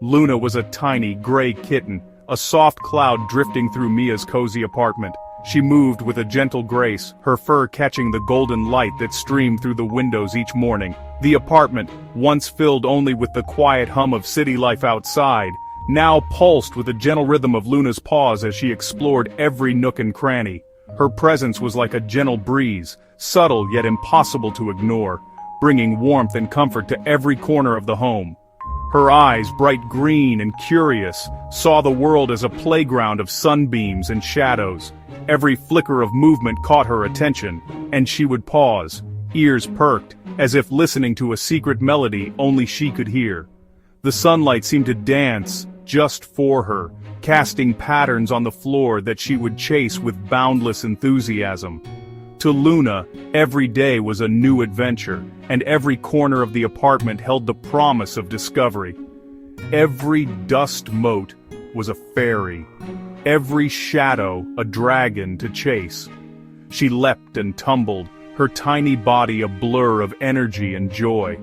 Luna was a tiny, gray kitten, a soft cloud drifting through Mia's cozy apartment. She moved with a gentle grace, her fur catching the golden light that streamed through the windows each morning. The apartment, once filled only with the quiet hum of city life outside, now pulsed with the gentle rhythm of Luna's paws as she explored every nook and cranny. Her presence was like a gentle breeze, subtle yet impossible to ignore, bringing warmth and comfort to every corner of the home. Her eyes, bright green and curious, saw the world as a playground of sunbeams and shadows. Every flicker of movement caught her attention, and she would pause, ears perked, as if listening to a secret melody only she could hear. The sunlight seemed to dance just for her, casting patterns on the floor that she would chase with boundless enthusiasm. To Luna, every day was a new adventure, and every corner of the apartment held the promise of discovery. Every dust mote was a fairy, every shadow a dragon to chase. She leapt and tumbled, her tiny body a blur of energy and joy.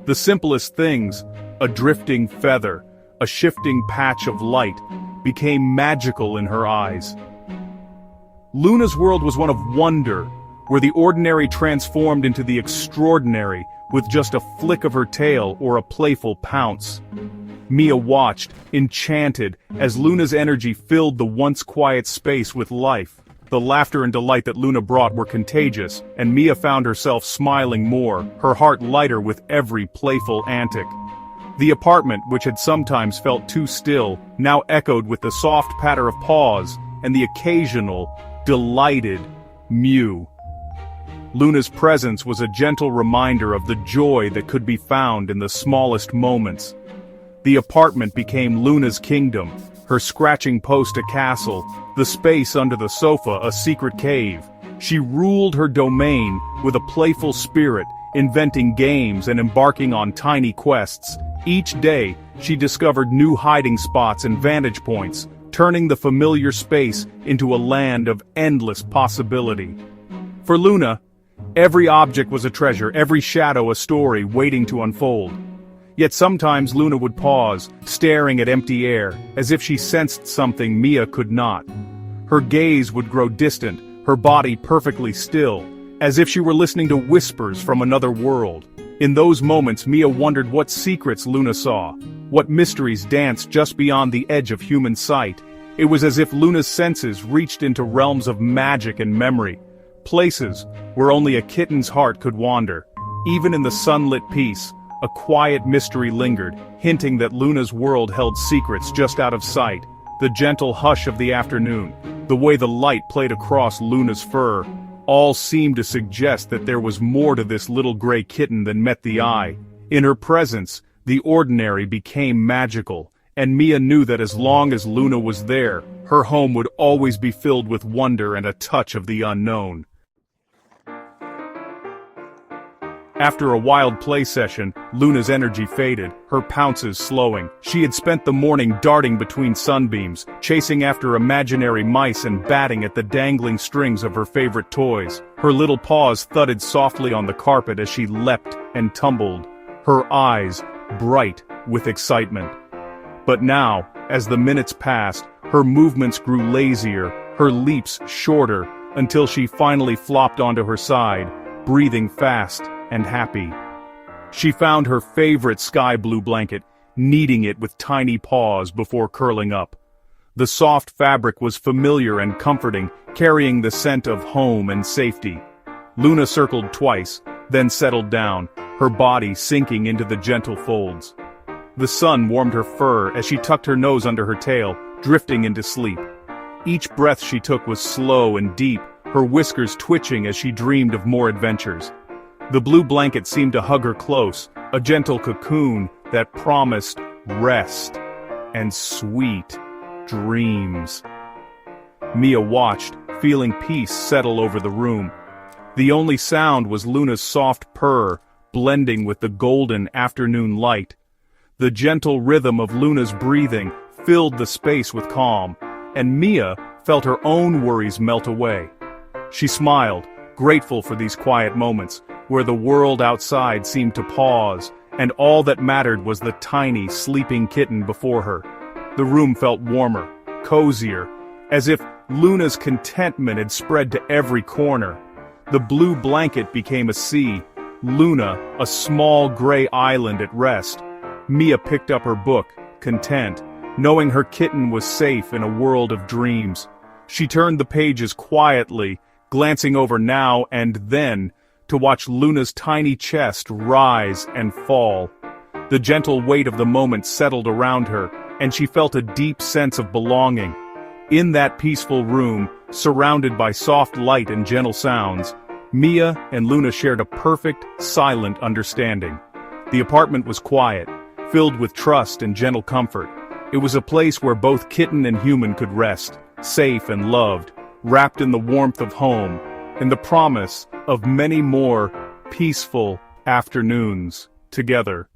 The simplest things, a drifting feather, a shifting patch of light, became magical in her eyes. Luna's world was one of wonder, where the ordinary transformed into the extraordinary with just a flick of her tail or a playful pounce. Mia watched, enchanted, as Luna's energy filled the once quiet space with life. The laughter and delight that Luna brought were contagious, and Mia found herself smiling more, her heart lighter with every playful antic. The apartment, which had sometimes felt too still, now echoed with the soft patter of paws and the occasional, delighted mew. Luna's presence was a gentle reminder of the joy that could be found in the smallest moments. The apartment became Luna's kingdom, her scratching post a castle, the space under the sofa a secret cave. She ruled her domain with a playful spirit, inventing games and embarking on tiny quests. Each day, she discovered new hiding spots and vantage points, turning the familiar space into a land of endless possibility. For Luna, every object was a treasure, every shadow a story waiting to unfold. Yet sometimes Luna would pause, staring at empty air, as if she sensed something Mia could not. Her gaze would grow distant, her body perfectly still, as if she were listening to whispers from another world. In those moments, Mia wondered what secrets Luna saw, what mysteries danced just beyond the edge of human sight. It was as if Luna's senses reached into realms of magic and memory, places where only a kitten's heart could wander. Even in the sunlit peace, a quiet mystery lingered, hinting that Luna's world held secrets just out of sight. The gentle hush of the afternoon, the way the light played across Luna's fur, all seemed to suggest that there was more to this little gray kitten than met the eye. In her presence, the ordinary became magical, and Mia knew that as long as Luna was there, her home would always be filled with wonder and a touch of the unknown. After a wild play session, Luna's energy faded, her pounces slowing. She had spent the morning darting between sunbeams, chasing after imaginary mice and batting at the dangling strings of her favorite toys. Her little paws thudded softly on the carpet as she leapt and tumbled, her eyes bright with excitement. But now, as the minutes passed, her movements grew lazier, her leaps shorter, until she finally flopped onto her side, breathing fast and happy. She found her favorite sky blue blanket, kneading it with tiny paws before curling up. The soft fabric was familiar and comforting, carrying the scent of home and safety. Luna circled twice, then settled down, her body sinking into the gentle folds. The sun warmed her fur as she tucked her nose under her tail, drifting into sleep. Each breath she took was slow and deep, her whiskers twitching as she dreamed of more adventures. The blue blanket seemed to hug her close, a gentle cocoon that promised rest and sweet dreams. Mia watched, feeling peace settle over the room. The only sound was Luna's soft purr, blending with the golden afternoon light. The gentle rhythm of Luna's breathing filled the space with calm, and Mia felt her own worries melt away. She smiled, grateful for these quiet moments, where the world outside seemed to pause, and all that mattered was the tiny, sleeping kitten before her. The room felt warmer, cozier, as if Luna's contentment had spread to every corner. The blue blanket became a sea, Luna a small gray island at rest. Mia picked up her book, content, knowing her kitten was safe in a world of dreams. She turned the pages quietly, glancing over now and then, to watch Luna's tiny chest rise and fall. The gentle weight of the moment settled around her, and she felt a deep sense of belonging. In that peaceful room, surrounded by soft light and gentle sounds, Mia and Luna shared a perfect, silent understanding. The apartment was quiet, filled with trust and gentle comfort. It was a place where both kitten and human could rest, safe and loved, wrapped in the warmth of home, and the promise of many more peaceful afternoons together.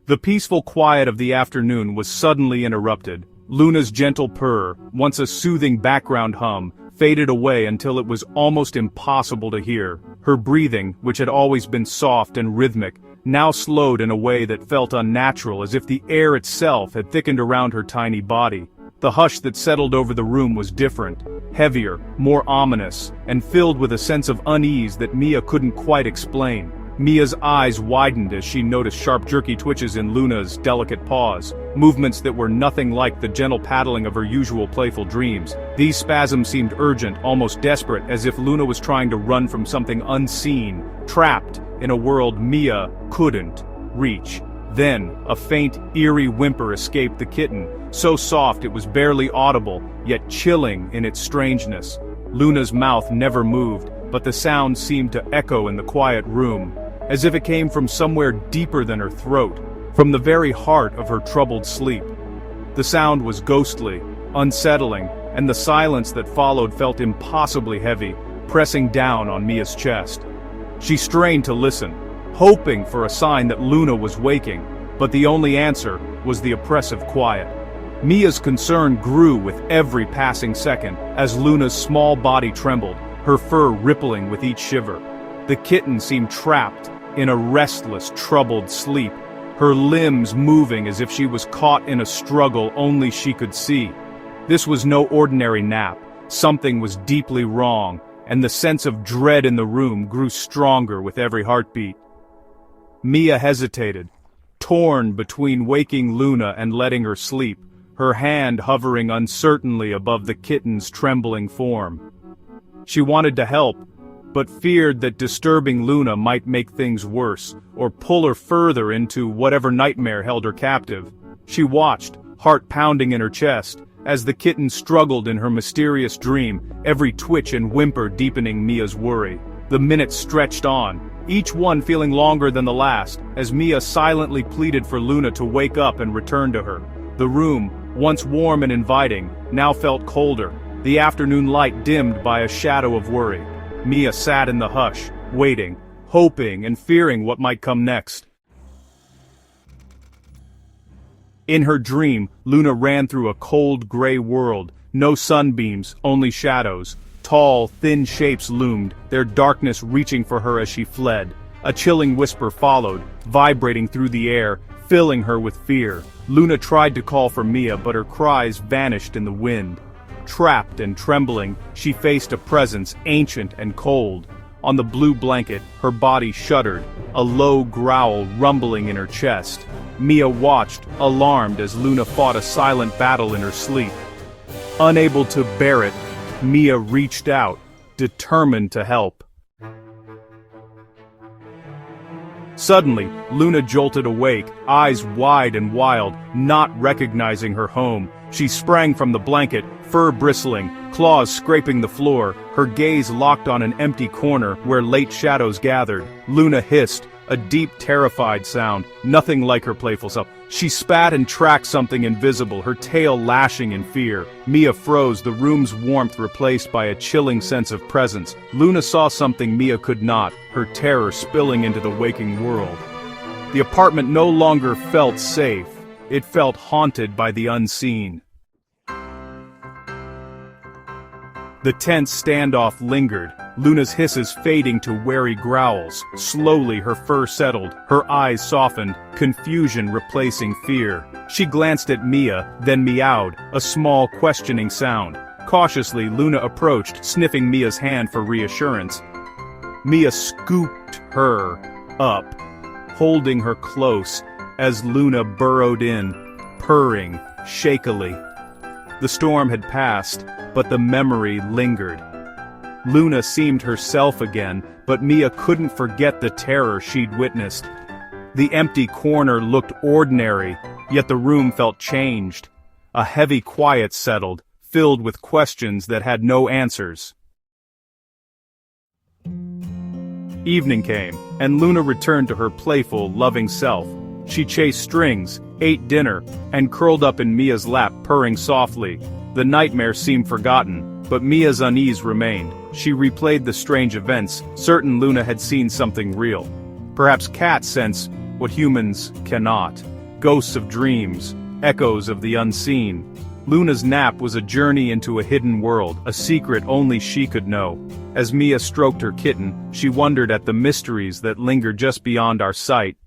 The peaceful quiet of the afternoon was suddenly interrupted. Luna's gentle purr, once a soothing background hum, faded away until it was almost impossible to hear. Her breathing, which had always been soft and rhythmic, now slowed in a way that felt unnatural, as if the air itself had thickened around her tiny body. The hush that settled over the room was different, heavier, more ominous, and filled with a sense of unease that Mia couldn't quite explain. Mia's eyes widened as she noticed sharp jerky twitches in Luna's delicate paws, movements that were nothing like the gentle paddling of her usual playful dreams. These spasms seemed urgent, almost desperate, as if Luna was trying to run from something unseen, trapped in a world Mia couldn't reach. Then, a faint, eerie whimper escaped the kitten, so soft it was barely audible, yet chilling in its strangeness. Luna's mouth never moved, but the sound seemed to echo in the quiet room, as if it came from somewhere deeper than her throat, from the very heart of her troubled sleep. The sound was ghostly, unsettling, and the silence that followed felt impossibly heavy, pressing down on Mia's chest. She strained to listen, hoping for a sign that Luna was waking, but the only answer was the oppressive quiet. Mia's concern grew with every passing second as Luna's small body trembled, her fur rippling with each shiver. The kitten seemed trapped in a restless, troubled sleep, her limbs moving as if she was caught in a struggle only she could see. This was no ordinary nap. Something was deeply wrong, and the sense of dread in the room grew stronger with every heartbeat. Mia hesitated, torn between waking Luna and letting her sleep, her hand hovering uncertainly above the kitten's trembling form. She wanted to help, but feared that disturbing Luna might make things worse, or pull her further into whatever nightmare held her captive. She watched, heart pounding in her chest, as the kitten struggled in her mysterious dream, every twitch and whimper deepening Mia's worry. The minutes stretched on, each one feeling longer than the last, as Mia silently pleaded for Luna to wake up and return to her. The room, once warm and inviting, now felt colder, the afternoon light dimmed by a shadow of worry. Mia sat in the hush, waiting, hoping and fearing what might come next. In her dream, Luna ran through a cold gray world, no sunbeams, only shadows. Tall, thin shapes loomed, their darkness reaching for her as she fled. A chilling whisper followed, vibrating through the air, filling her with fear. Luna tried to call for Mia, but her cries vanished in the wind. Trapped and trembling, she faced a presence ancient and cold. On the blue blanket, her body shuddered, a low growl rumbling in her chest. Mia watched, alarmed as Luna fought a silent battle in her sleep. Unable to bear it, Mia reached out, determined to help. Suddenly, Luna jolted awake, eyes wide and wild, not recognizing her home. She sprang from the blanket, fur bristling, claws scraping the floor, her gaze locked on an empty corner where late shadows gathered. Luna hissed, a deep, terrified sound, nothing like her playful self. She spat and tracked something invisible, her tail lashing in fear. Mia froze, the room's warmth replaced by a chilling sense of presence. Luna saw something Mia could not, her terror spilling into the waking world. The apartment no longer felt safe. It felt haunted by the unseen. The tense standoff lingered, Luna's hisses fading to wary growls. Slowly her fur settled, her eyes softened, confusion replacing fear. She glanced at Mia, then meowed, a small questioning sound. Cautiously Luna approached, sniffing Mia's hand for reassurance. Mia scooped her up, holding her close, as Luna burrowed in, purring, shakily. The storm had passed, but the memory lingered. Luna seemed herself again, but Mia couldn't forget the terror she'd witnessed. The empty corner looked ordinary, yet the room felt changed. A heavy quiet settled, filled with questions that had no answers. Evening came, and Luna returned to her playful, loving self. She chased strings, ate dinner, and curled up in Mia's lap, purring softly. The nightmare seemed forgotten, but Mia's unease remained. She replayed the strange events, certain Luna had seen something real. Perhaps cats sense what humans cannot. Ghosts of dreams, echoes of the unseen. Luna's nap was a journey into a hidden world, a secret only she could know. As Mia stroked her kitten, she wondered at the mysteries that linger just beyond our sight.